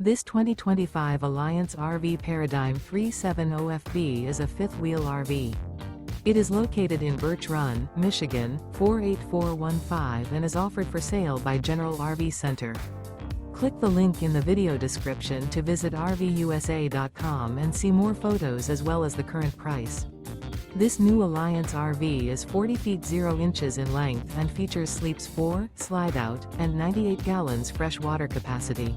This 2025 Alliance RV Paradigm 370FB is a fifth-wheel RV. It is located in Birch Run, Michigan, 48415 and is offered for sale by General RV Center. Click the link in the video description to visit RVUSA.com and see more photos as well as the current price. This new Alliance RV is 40 feet 0 inches in length and features sleeps 4, slide-out, and 98 gallons fresh water capacity.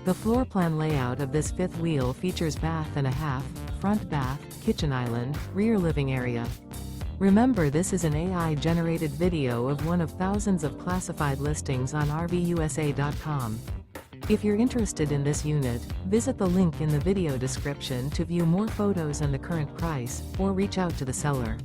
The floor plan layout of this fifth wheel features bath and a half, front bath, kitchen island, rear living area. Remember, this is an AI-generated video of one of thousands of classified listings on RVUSA.com. If you're interested in this unit, visit the link in the video description to view more photos and the current price, or reach out to the seller.